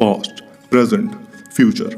Past, present, future.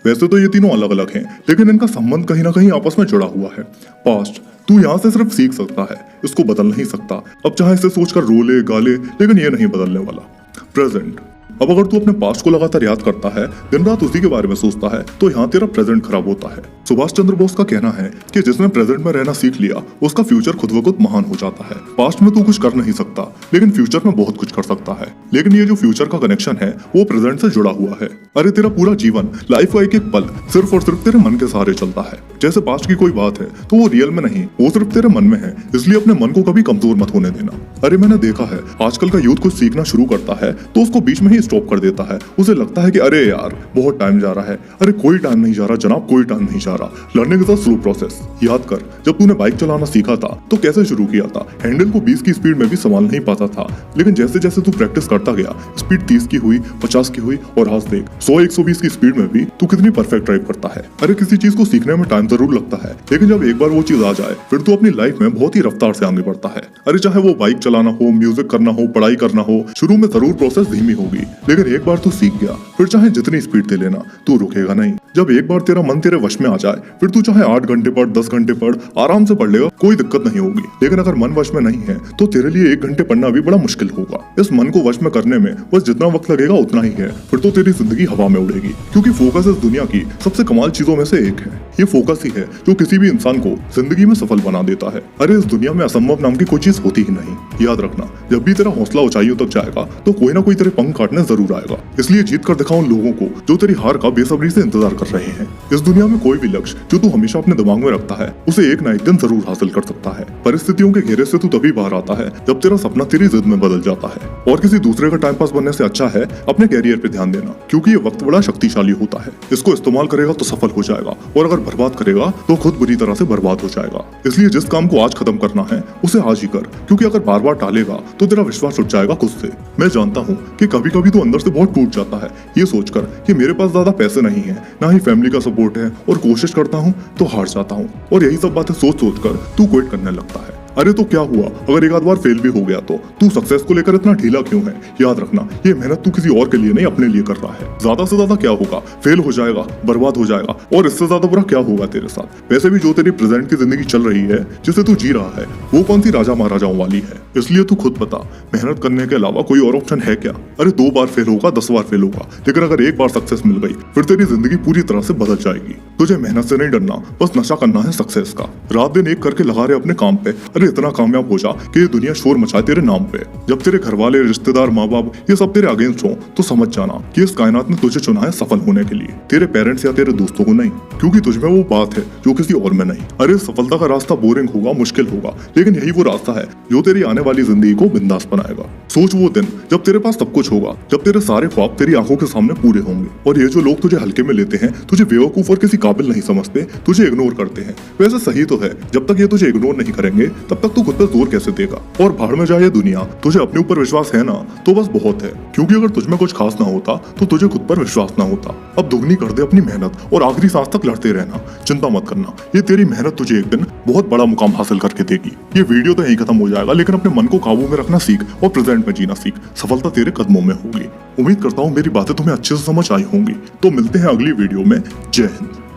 वैसे तो ये तीनों अलग अलग हैं, लेकिन इनका संबंध कहीं ना कहीं आपस में जुड़ा हुआ है। पास्ट, तू यहाँ से सिर्फ सीख सकता है, इसको बदल नहीं सकता। अब चाहे इसे सोचकर रोले गाले, लेकिन ये नहीं बदलने वाला। प्रेजेंट, अब अगर तू अपने पास्ट को लगातार याद करता है, दिन रात उसी के बारे में सोचता है, तो यहाँ तेरा प्रेजेंट खराब होता है। सुभाष चंद्र बोस का कहना है कि जिसने प्रेजेंट में रहना सीख लिया, उसका फ्यूचर खुद ब खुद महान हो जाता है। पास्ट में तू कुछ कर नहीं सकता, लेकिन फ्यूचर में बहुत कुछ कर सकता है। लेकिन ये जो फ्यूचर का कनेक्शन है, वो प्रेजेंट से जुड़ा हुआ है। अरे तेरा पूरा जीवन, लाइफ का एक एक पल सिर्फ और सिर्फ तेरे मन के सहारे चलता है। जैसे पास्ट की कोई बात है तो वो रियल में नहीं, वो सिर्फ तेरे मन में है, इसलिए अपने मन को कभी कमजोर मत होने देना। अरे मैंने देखा है, आजकल का यूथ कुछ सीखना शुरू करता है तो उसको बीच में ही स्टॉप कर देता है। उसे लगता है कि अरे यार बहुत टाइम जा रहा है। अरे कोई टाइम नहीं जा रहा जनाब, कोई टाइम नहीं जा रहा। Learning is a slow process. याद कर, जब तूने बाइक चलाना सीखा था तो कैसे शुरू किया था? हैंडल को 20 की स्पीड में भी संभाल नहीं पाता था, लेकिन जैसे जैसे तू प्रैक्टिस करता गया, स्पीड 30 की हुई, 50 की हुई, और आज देख 100-120 की स्पीड में भी तू कितनी परफेक्ट ड्राइव करता है। अरे किसी चीज को सीखने में टाइम जरूर लगता है, लेकिन जब एक बार वो चीज आ जाए, फिर तू अपनी लाइफ में बहुत ही रफ्तार से आगे बढ़ता है। अरे चाहे वो बाइक चलाना हो, म्यूजिक करना हो, पढ़ाई करना हो, शुरू में जरूर प्रोसेस धीमी होगी, लेकिन एक बार तू सीख गया, फिर चाहे जितनी स्पीड दे लेना, तू रुकेगा नहीं। जब एक बार तेरा मन तेरे वश में आ जाए, फिर तू चाहे 8 घंटे पढ़, 10 घंटे पढ़, आराम से पढ़ लेगा, कोई दिक्कत नहीं होगी। लेकिन अगर मन वश में नहीं है, तो तेरे लिए 1 घंटे पढ़ना भी बड़ा मुश्किल होगा। इस मन को वश में करने में बस जितना वक्त लगेगा उतना ही है, फिर तो तेरी जिंदगी हवा में उड़ेगी। क्योंकि फोकस इस दुनिया की सबसे कमाल चीजों में से एक है। ये फोकस ही है जो किसी भी इंसान को जिंदगी में सफल बना देता है। अरे इस दुनिया में असंभव नाम की कोई चीज होती ही नहीं। याद रखना, जब भी तेरा हौसला ऊंचाइयों तक जाएगा, तो कोई ना कोई तेरे पंख काटने जरूर आएगा। इसलिए जीत कर दिखा उन लोगों को जो तेरी हार का बेसब्री से इंतजार कर रहे हैं। इस दुनिया में कोई भी लक्ष्य जो तू हमेशा अपने दिमाग में रखता है, उसे एक ना एक दिन जरूर हासिल कर सकता है। परिस्थितियों के घेरे से तू तभी बाहर आता है जब तेरा सपना तेरी जिद में बदल जाता है। और किसी दूसरे का टाइम पास बनने से अच्छा है अपने कैरियर पे ध्यान देना, क्योंकि ये वक्त बड़ा शक्तिशाली होता है। इसको इस्तेमाल करेगा तो सफल हो जाएगा, और अगर बर्बाद करेगा तो खुद बुरी तरह से बर्बाद हो जाएगा। इसलिए जिस काम को आज खत्म करना है, उसे आज ही कर, क्योंकि अगर बार बार टालेगा तो तेरा विश्वास उठ जाएगा खुद से। मैं जानता हूँ कि कभी कभी तो अंदर से बहुत टूट जाता है, ये सोचकर कि मेरे पास ज्यादा पैसे नहीं है, ना ही फैमिली का सपोर्ट है, और कोशिश करता हूँ तो हार जाता हूँ, और यही सब बातें सोच सोच कर तू क्विट करने लगता है। अरे तो क्या हुआ अगर एक आध बार फेल भी हो गया तो? तू सक्सेस को लेकर इतना ढीला क्यों है? याद रखना, ये मेहनत तू किसी और के लिए नहीं, अपने लिए कर रहा है। ज्यादा से ज्यादा क्या होगा? फेल हो जाएगा, बर्बाद हो जाएगा, और इससे ज्यादा बुरा क्या होगा तेरे साथ? वैसे भी जो तेरी प्रेजेंट की जिंदगी चल रही है, जिसे तू जी रहा है, वो कौन सी राजा महाराजाओं वाली है? इसलिए तू खुद बता, मेहनत करने के अलावा कोई और ऑप्शन है क्या? अरे 2 बार फेल होगा, 10 बार फेल होगा, लेकिन अगर एक बार सक्सेस मिल गई, फिर तेरी जिंदगी पूरी तरह से बदल जाएगी। तुझे मेहनत से नहीं डरना, बस नशा करना है सक्सेस का। रात दिन एक करके लगा रहे अपने काम पे। अरे इतना कामयाब हो जा कि ये दुनिया शोर मचाए तेरे नाम पे। जब तेरे घर वाले, रिश्तेदार, माँ बाप ये सब तेरे अगेंस्ट हो, तो समझ जाना कि इस कायनात ने तुझे चुना है सफल होने के लिए, तेरे पेरेंट्स या तेरे दोस्तों को नहीं, क्योंकि तुझमें वो बात है जो किसी और में नहीं। अरे सफलता का रास्ता बोरिंग होगा, मुश्किल होगा, लेकिन यही वो रास्ता है जो तेरी आने वाली जिंदगी को बिंदास बनाएगा। सोच वो दिन जब तेरे पास सब कुछ होगा, जब तेरे सारे ख्वाब तेरी आंखों के सामने पूरे होंगे। और ये जो लोग तुझे हल्के में लेते हैं, तुझे बेवकूफ और किसी काबिल नहीं समझते, तुझे इग्नोर करते हैं, वैसे सही तो है, जब तक ये तुझे इग्नोर नहीं करेंगे तब तक तू खुद पर जोर कैसे देगा? और भाड़ में जाए दुनिया, तुझे अपने ऊपर विश्वास है ना, तो बस बहुत है। क्योंकि अगर तुझमें कुछ खास ना होता तो तुझे खुद पर विश्वास ना होता। अब दुगनी कर दे अपनी मेहनत और आखिरी सांस तक लड़ते रहना। चिंता मत करना, ये तेरी मेहनत तुझे एक दिन बहुत बड़ा मुकाम हासिल करके देगी। ये वीडियो तो यहीं खत्म हो जाएगा, लेकिन अपने मन को काबू में रखना सीख और प्रेजेंट में जीना सीख। सफलता तेरे कदमों में होगी। उम्मीद करता हूँ मेरी बातें तुम्हें अच्छे से समझ आई होंगी। तो मिलते हैं अगली वीडियो में। जय हिंद।